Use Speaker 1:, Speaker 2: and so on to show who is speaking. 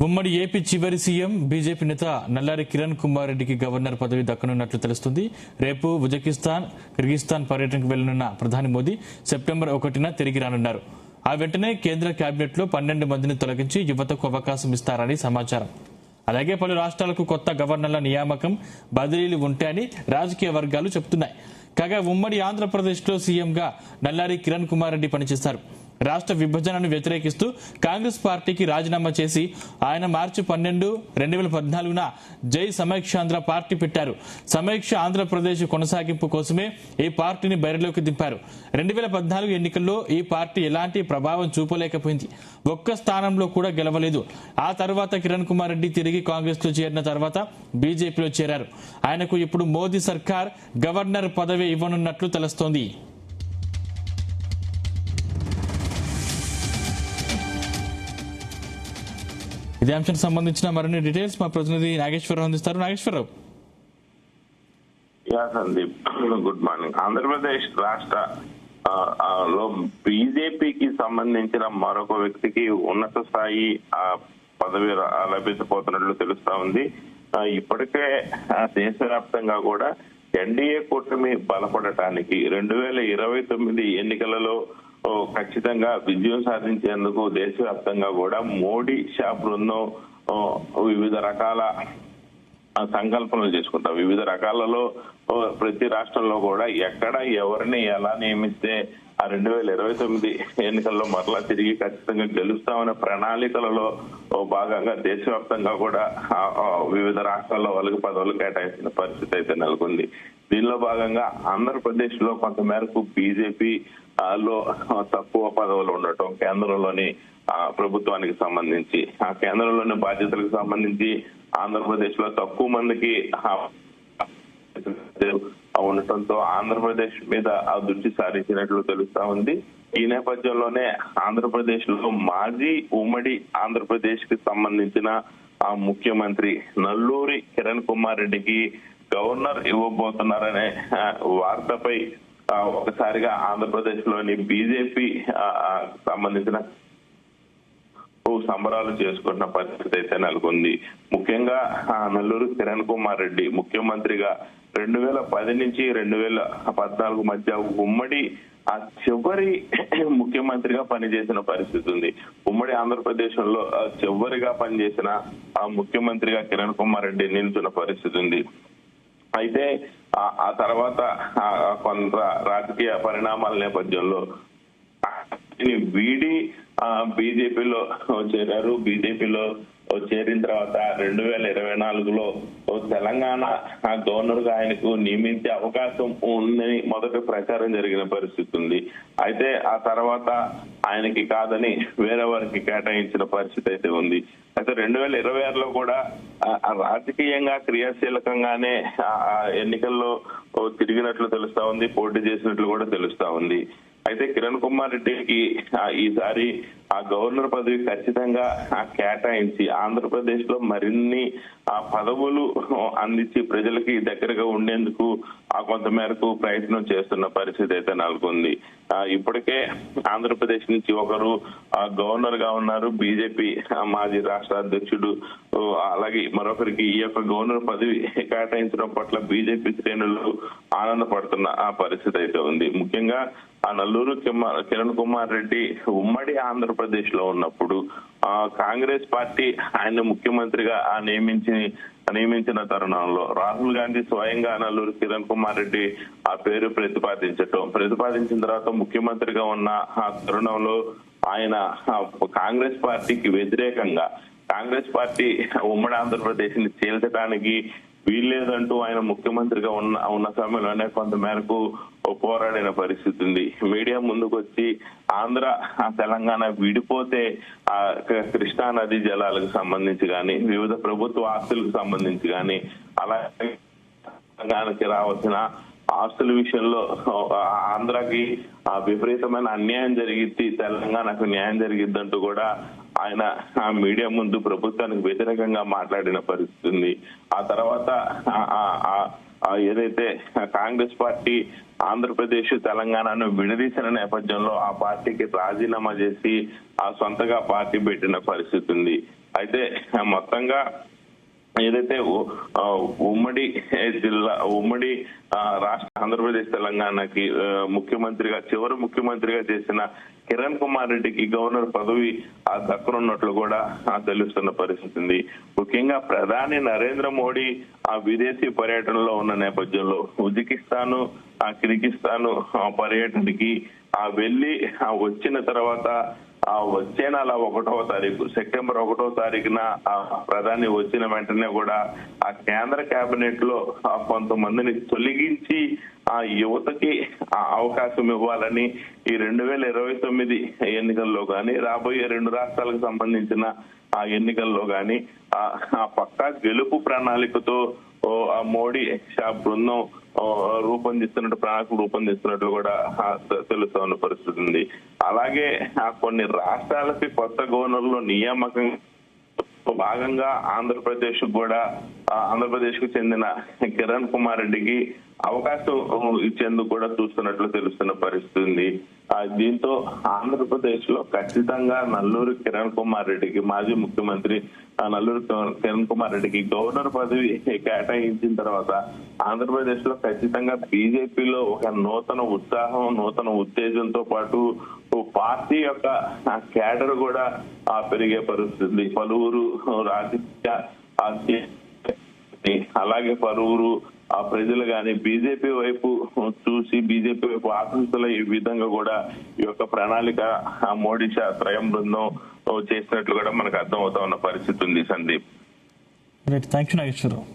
Speaker 1: ఉమ్మడి ఏపీ చివరి CM BJP నేత నల్లారి కిరణ్ కుమార్ రెడ్డికి గవర్నర్ పదవి దక్కనున్నట్లు తెలుస్తుంది. రేపు ఉజ్బెకిస్తాన్, కిర్గిస్థాన్ పర్యటనకు వెళ్లనున్న ప్రధాని మోదీ సెప్టెంబర్ 1న తిరిగి రానున్నారు. ఆ వెంటనే కేంద్ర కేబినెట్ లో 12 మందిని తొలగించి యువతకు అవకాశం ఇస్తారని సమాచారం. అలాగే పలు రాష్ట్రాలకు కొత్త గవర్నర్ల నియామకం, బదిలీలు ఉంటాయని రాజకీయ వర్గాలు చెబుతున్నాయి. కాగా ఉమ్మడి ఆంధ్రప్రదేశ్లో సీఎంగా నల్లారి కిరణ్ కుమార్ రెడ్డి పనిచేశారు. రాష్ట్ర విభజనను వ్యతిరేకిస్తూ కాంగ్రెస్ పార్టీకి రాజీనామా చేసి ఆయన మార్చి 12, 2014న జై సమైక్షాంధ్ర పార్టీ పెట్టారు. సమైక్ష ఆంధ్రప్రదేశ్ కొనసాగింపు కోసమే ఈ పార్టీని బరిలోకి దింపారు. 2014 ఎన్నికల్లో ఈ పార్టీ ఎలాంటి ప్రభావం చూపలేకపోయింది. ఒక్క స్థానంలో కూడా గెలవలేదు. ఆ తర్వాత కిరణ్ కుమార్ రెడ్డి తిరిగి కాంగ్రెస్ లో చేరిన తర్వాత బీజేపీలో చేరారు. ఆయనకు ఇప్పుడు మోదీ సర్కార్ గవర్నర్ పదవి ఇవ్వనున్నట్లు తెలుస్తోంది. ఇదే అంశానికి సంబంధించిన మరిన్ని డీటెయిల్స్ మా ప్రతినిధి నాగేశ్వరరావు అందిస్తారు. నాగేశ్వరరావు.
Speaker 2: Sandeep, good morning. ఆంధ్రప్రదేశ్ రాష్ట్ర లో బీజేపీకి సంబంధించిన మరొక వ్యక్తికి ఉన్నత స్థాయి పదవి లభించబోతున్నట్లు తెలుస్తా ఉంది. ఇప్పటికే దేశవ్యాప్తంగా కూడా ఎన్డీఏ కూటమి బలపడటానికి 2029 ఎన్నికలలో ఖచ్చితంగా విజయం సాధించేందుకు దేశవ్యాప్తంగా కూడా మోడీ షా బృందం వివిధ రకాల సంకల్పనలు చేసుకుంటాం. వివిధ రకాలలో ప్రతి రాష్ట్రంలో కూడా ఎక్కడ ఎవరిని ఎలా నియమిస్తే ఆ 2029 ఎన్నికల్లో మరలా తిరిగి ఖచ్చితంగా గెలుస్తామనే ప్రణాళికలలో భాగంగా దేశవ్యాప్తంగా కూడా వివిధ రాష్ట్రాల్లో వాళ్ళకి పదవులు కేటాయించిన పరిస్థితి అయితే నెలకొంది. దీనిలో భాగంగా ఆంధ్రప్రదేశ్ లో కొంతమేరకు బీజేపీ లో తక్కువ పదవులు ఉండటం, కేంద్రంలోని ప్రభుత్వానికి సంబంధించి ఆ కేంద్రంలోని బాధ్యతలకు సంబంధించి ఆంధ్రప్రదేశ్ లో తక్కువ మందికి ఉండటంతో ఆంధ్రప్రదేశ్ మీద ఆ దృష్టి సారించినట్లు తెలుస్తా ఉంది. ఈ నేపథ్యంలోనే ఆంధ్రప్రదేశ్ లో మాజీ ఉమ్మడి ఆంధ్రప్రదేశ్ కి సంబంధించిన ఆ ముఖ్యమంత్రి నల్లూరి కిరణ్ కుమార్ రెడ్డికి గవర్నర్ ఇవ్వబోతున్నారనే వార్తపై ఒకసారిగా ఆంధ్రప్రదేశ్ లోని బీజేపీ సంబంధించిన సంబరాలు చేసుకుంటున్న పరిస్థితి అయితే నెలకొంది. ముఖ్యంగా నల్లూరి కిరణ్ కుమార్ రెడ్డి ముఖ్యమంత్రిగా 2010 నుంచి 2014 మధ్య ఉమ్మడి ఆ చివరి ముఖ్యమంత్రిగా పనిచేసిన పరిస్థితి ఉంది. ఉమ్మడి ఆంధ్రప్రదేశ్ లో చివరిగా పనిచేసిన ఆ ముఖ్యమంత్రిగా కిరణ్ కుమార్ రెడ్డి నిలుచున్న పరిస్థితి ఉంది. అయితే ఆ తర్వాత కొంత రాజకీయ పరిణామాల నేపథ్యంలో వీడి బీజేపీలో చేరారు. బీజేపీలో చేరిన తర్వాత 2024లో తెలంగాణ గవర్నర్ గా ఆయనకు నియమించే అవకాశం ఉందని మొదట ప్రచారం జరిగిన పరిస్థితి ఉంది. అయితే ఆ తర్వాత ఆయనకి కాదని వేరే వారికి కేటాయించిన పరిస్థితి అయితే ఉంది. అయితే 2026లో కూడా రాజకీయంగా క్రియాశీలకంగానే ఎన్నికల్లో తిరిగినట్లు తెలుస్తా ఉంది, పోటీ చేసినట్లు కూడా తెలుస్తా ఉంది. అయితే కిరణ్ కుమార్ రెడ్డికి ఈసారి ఆ గవర్నర్ పదవి ఖచ్చితంగా కేటాయించి ఆంధ్రప్రదేశ్ లో మరిన్ని పదవులు అందించి ప్రజలకి దగ్గరగా ఉండేందుకు కొంతమేరకు ప్రయత్నం చేస్తున్న పరిస్థితి అయితే నెలకొంది. ఇప్పటికే ఆంధ్రప్రదేశ్ నుంచి ఒకరు గవర్నర్ గా ఉన్నారు, బీజేపీ మాజీ రాష్ట్ర అధ్యక్షుడు. అలాగే మరొకరికి ఈ యొక్క గవర్నర్ పదవి కేటాయించడం పట్ల బీజేపీ శ్రేణులు ఆనందపడుతున్న పరిస్థితి అయితే ఉంది. ముఖ్యంగా ఆ నల్లూరు కిరణ్ కుమార్ రెడ్డి ఉమ్మడి ఆంధ్రప్రదేశ్ లో ఉన్నప్పుడు కాంగ్రెస్ పార్టీ ఆయన ముఖ్యమంత్రిగా నియమించిన తరుణంలో రాహుల్ గాంధీ స్వయంగా నల్లూరు కిరణ్ కుమార్ రెడ్డి ఆ పేరు ప్రతిపాదించిన తర్వాత ముఖ్యమంత్రిగా ఉన్న ఆ తరుణంలో ఆయన కాంగ్రెస్ పార్టీకి వ్యతిరేకంగా కాంగ్రెస్ పార్టీ ఉమ్మడి ఆంధ్రప్రదేశ్ ని చీల్చడానికి వీల్లేదంటూ ఆయన ముఖ్యమంత్రిగా ఉన్న సమయంలోనే కొంత మేరకు పోరాడిన పరిస్థితి ఉంది. మీడియా ముందుకు వచ్చి ఆంధ్ర తెలంగాణ విడిపోతే ఆ కృష్ణా నది జలాలకు సంబంధించి గాని, వివిధ ప్రభుత్వ ఆస్తులకు సంబంధించి గాని, అలాగే తెలంగాణకి రావాల్సిన ఆస్తుల విషయంలో ఆంధ్రాకి విపరీతమైన అన్యాయం జరిగిద్ది, తెలంగాణకు న్యాయం జరిగిద్దంటూ కూడా ఆయన మీడియా ముందు ప్రభుత్వానికి వ్యతిరేకంగా మాట్లాడిన పరిస్థితి ఉంది. ఆ తర్వాత ఏదైతే కాంగ్రెస్ పార్టీ ఆంధ్రప్రదేశ్ తెలంగాణను విడదీసిన నేపథ్యంలో ఆ పార్టీకి రాజీనామా చేసి ఆ సొంతగా పార్టీ పెట్టిన పరిస్థితి ఉంది. అయితే మొత్తంగా ఏదైతే ఉమ్మడి జిల్లా ఉమ్మడి రాష్ట్ర ఆంధ్రప్రదేశ్ తెలంగాణకి ముఖ్యమంత్రిగా చివరి ముఖ్యమంత్రిగా చేసిన కిరణ్ కుమార్ రెడ్డికి గవర్నర్ పదవి దక్కనున్నట్లు కూడా తెలుస్తున్న పరిస్థితి ఉంది. ముఖ్యంగా ప్రధాని నరేంద్ర మోడీ ఆ విదేశీ పర్యటనలో ఉన్న నేపథ్యంలో ఉజ్బెకిస్తాన్ కిర్గిస్తాన్ పర్యటనకి వెళ్లి వచ్చిన తర్వాత వచ్చే నెల 1వ తారీఖు సెప్టెంబర్ 1వ తారీఖున ప్రధాని వచ్చిన వెంటనే కూడా ఆ కేంద్ర కేబినెట్ లో కొంతమందిని తొలగించి ఆ యువతకి అవకాశం ఇవ్వాలని ఈ 2029 ఎన్నికల్లో గాని రాబోయే 2 రాష్ట్రాలకు సంబంధించిన ఆ ఎన్నికల్లో గాని ఆ పక్కా గెలుపు ప్రణాళికతో మోడీ షా బృందం ప్రణాళిక రూపొందిస్తున్నట్లు కూడా తెలుస్తున్న పరిస్థితి ఉంది. అలాగే కొన్ని రాష్ట్రాలకి కొత్త గవర్నర్లు నియామకం భాగంగా ఆంధ్రప్రదేశ్ కు చెందిన కిరణ్ కుమార్ రెడ్డికి అవకాశం ఇచ్చేందుకు కూడా చూస్తున్నట్లు తెలుస్తున్న పరిస్థితి ఉంది. దీంతో ఆంధ్రప్రదేశ్ లో ఖచ్చితంగా నల్లూరి కిరణ్ కుమార్ రెడ్డికి మాజీ ముఖ్యమంత్రి నల్లూరి కిరణ్ కుమార్ రెడ్డికి గవర్నర్ పదవి కేటాయించిన తర్వాత ఆంధ్రప్రదేశ్ లో ఖచ్చితంగా బీజేపీలో ఒక నూతన ఉత్సాహం నూతన ఉత్తేజంతో పాటు పార్టీ యొక్క క్యాడర్ కూడా పెరిగే పరిస్థితి. పలువురు రాజకీయ అలాగే పలువురు ప్రజలు గాని బీజేపీ వైపు చూసి బీజేపీ వైపు ఆకర్షితుల ఈ విధంగా కూడా ఈ యొక్క ప్రణాళిక మోడీ షా త్రయం బృందం చేసినట్లు కూడా మనకు అర్థం అవుతా ఉన్న పరిస్థితి ఉంది. Sandeep,
Speaker 1: thank you Nageswararao.